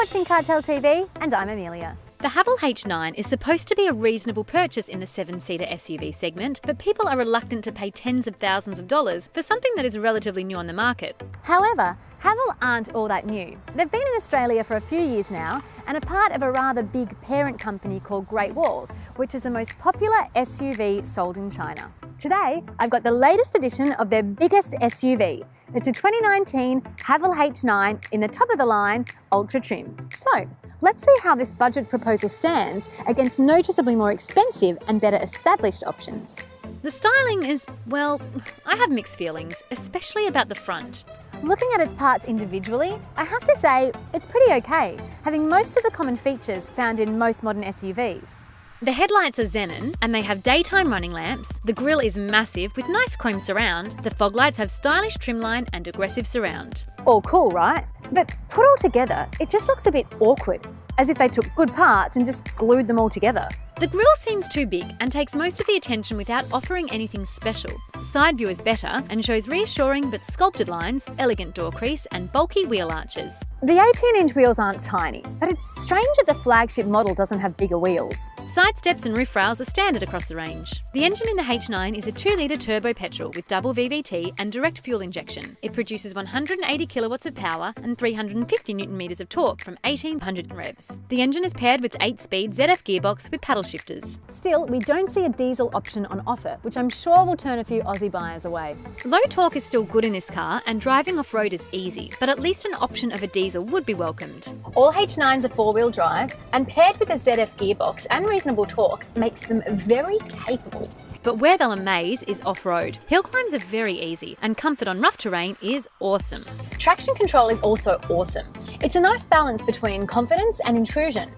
watching Cartel TV and I'm Amelia. The Haval H9 is supposed to be a reasonable purchase in the 7-seater SUV segment, but people are reluctant to pay tens of thousands of dollars for something that is relatively new on the market. However, Haval aren't all that new. They've been in Australia for a few years now and are part of a rather big parent company called Great Wall, which is the most popular SUV sold in China. Today, I've got the latest edition of their biggest SUV. It's a 2019 Haval H9 in the top of the line, ultra trim. So, let's see how this budget proposal stands against noticeably more expensive and better established options. The styling is, well, I have mixed feelings, especially about the front. Looking at its parts individually, I have to say it's pretty okay, having most of the common features found in most modern SUVs. The headlights are xenon and they have daytime running lamps, the grille is massive with nice chrome surround, the fog lights have stylish trimline and aggressive surround. All cool, right? But put all together, it just looks a bit awkward, as if they took good parts and just glued them all together. The grille seems too big and takes most of the attention without offering anything special. Side view is better and shows reassuring but sculpted lines, elegant door crease and bulky wheel arches. The 18-inch wheels aren't tiny, but it's strange that the flagship model doesn't have bigger wheels. Side steps and roof rails are standard across the range. The engine in the H9 is a 2-litre turbo petrol with double VVT and direct fuel injection. It produces 180 kilowatts of power and 350 newton meters of torque from 1800 revs. The engine is paired with 8-speed ZF gearbox with paddle shifters. Still, we don't see a diesel option on offer, which I'm sure will turn a few Aussie buyers away. Low torque is still good in this car and driving off-road is easy, but at least an option of a diesel would be welcomed. All H9s are 4-wheel drive, and paired with a ZF gearbox and reasonable torque makes them very capable. But where they'll amaze is off-road. Hill climbs are very easy and comfort on rough terrain is awesome. Traction control is also awesome. It's a nice balance between confidence and intrusion,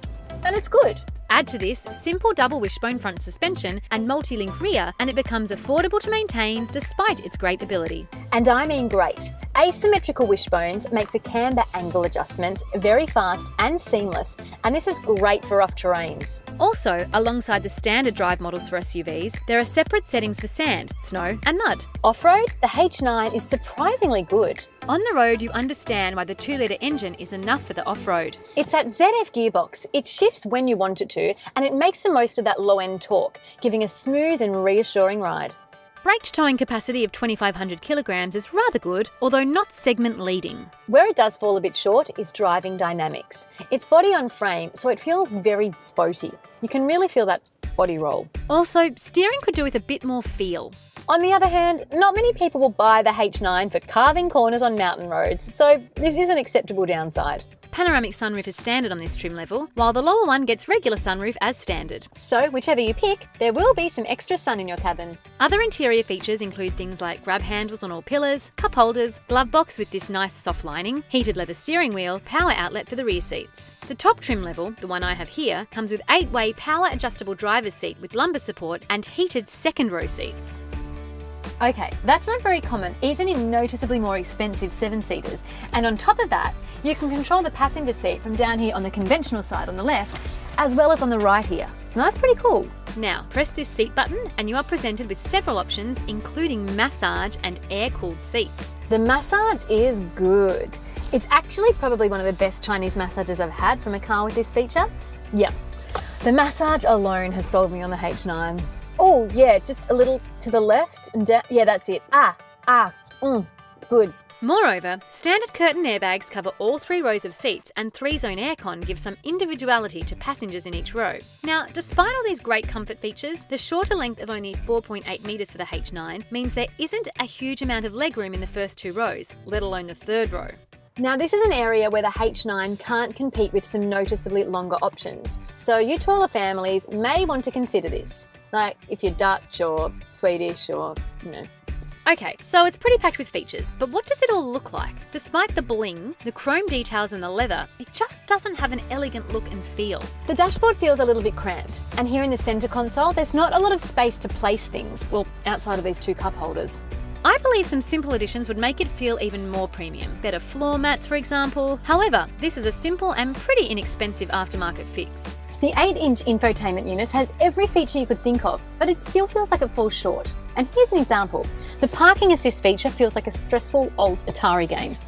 and it's good. Add to this simple double wishbone front suspension and multi-link rear and it becomes affordable to maintain despite its great ability. And I mean great. Asymmetrical wishbones make for camber angle adjustments very fast and seamless, and this is great for rough terrains. Also, alongside the standard drive models for SUVs, there are separate settings for sand, snow and mud. Off-road, the H9 is surprisingly good. On the road, you understand why the 2-litre engine is enough for the off-road. It's that ZF gearbox. It shifts when you want it to, and it makes the most of that low-end torque, giving a smooth and reassuring ride. Braked towing capacity of 2,500 kilograms is rather good, although not segment leading. Where it does fall a bit short is driving dynamics. It's body on frame, so it feels very boaty. You can really feel that body roll. Also, steering could do with a bit more feel. On the other hand, not many people will buy the H9 for carving corners on mountain roads, so this is an acceptable downside. Panoramic sunroof is standard on this trim level, while the lower one gets regular sunroof as standard. So, whichever you pick, there will be some extra sun in your cabin. Other interior features include things like grab handles on all pillars, cup holders, glove box with this nice soft lining, heated leather steering wheel, power outlet for the rear seats. The top trim level, the one I have here, comes with 8-way power adjustable driver's seat with lumbar support and heated second row seats. Okay, that's not very common, even in noticeably more expensive 7-seaters. And on top of that, you can control the passenger seat from down here on the conventional side on the left, as well as on the right here. And that's pretty cool. Now, press this seat button and you are presented with several options, including massage and air-cooled seats. The massage is good. It's actually probably one of the best Chinese massages I've had from a car with this feature. Yeah, the massage alone has sold me on the H9. Oh yeah, just a little to the left and down. Yeah, that's it. Good. Moreover, standard curtain airbags cover all 3 rows of seats and 3-zone aircon gives some individuality to passengers in each row. Now, despite all these great comfort features, the shorter length of only 4.8 metres for the H9 means there isn't a huge amount of legroom in the first 2 rows, let alone the 3rd row. Now this is an area where the H9 can't compete with some noticeably longer options, so you taller families may want to consider this. Like if you're Dutch or Swedish or, Okay, so it's pretty packed with features, but what does it all look like? Despite the bling, the chrome details and the leather, it just doesn't have an elegant look and feel. The dashboard feels a little bit cramped, and here in the centre console there's not a lot of space to place things, well, outside of these 2 cup holders. I believe some simple additions would make it feel even more premium. Better floor mats, for example. However, this is a simple and pretty inexpensive aftermarket fix. The 8-inch infotainment unit has every feature you could think of, but it still feels like it falls short. And here's an example. The parking assist feature feels like a stressful old Atari game.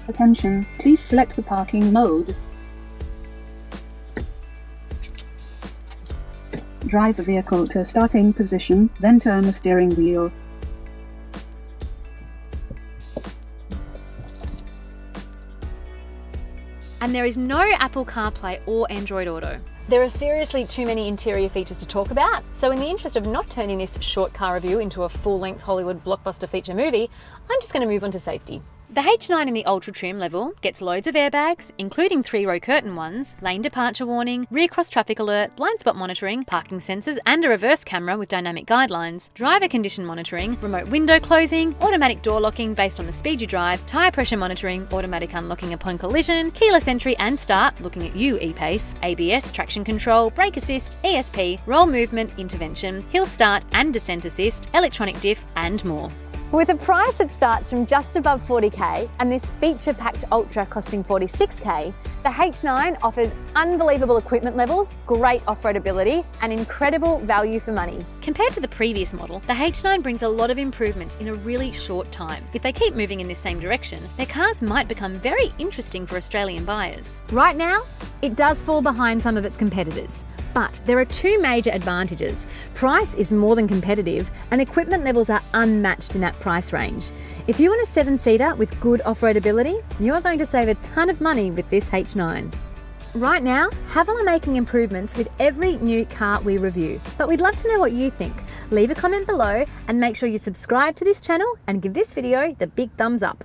Attention, please select the parking mode. Drive the vehicle to starting position, then turn the steering wheel. And there is no Apple Carplay or Android Auto. There are seriously too many interior features to talk about, so in the interest of not turning this short car review into a full-length Hollywood blockbuster feature movie, I'm just going to move on to safety. The H9 in the ultra trim level gets loads of airbags, including 3-row curtain ones, lane departure warning, rear cross traffic alert, blind spot monitoring, parking sensors and a reverse camera with dynamic guidelines, driver condition monitoring, remote window closing, automatic door locking based on the speed you drive, tyre pressure monitoring, automatic unlocking upon collision, keyless entry and start, looking at you ePace, ABS, traction control, brake assist, ESP, roll movement, intervention, hill start and descent assist, electronic diff and more. With a price that starts from just above 40k and this feature-packed Ultra costing 46k, the H9 offers unbelievable equipment levels, great off-road ability and incredible value for money. Compared to the previous model, the H9 brings a lot of improvements in a really short time. If they keep moving in this same direction, their cars might become very interesting for Australian buyers. Right now, it does fall behind some of its competitors. But there are two major advantages. Price is more than competitive and equipment levels are unmatched in that price range. If you want a 7-seater with good off-road ability, you are going to save a ton of money with this H9. Right now, Haval are making improvements with every new car we review, but we'd love to know what you think. Leave a comment below and make sure you subscribe to this channel and give this video the big thumbs up.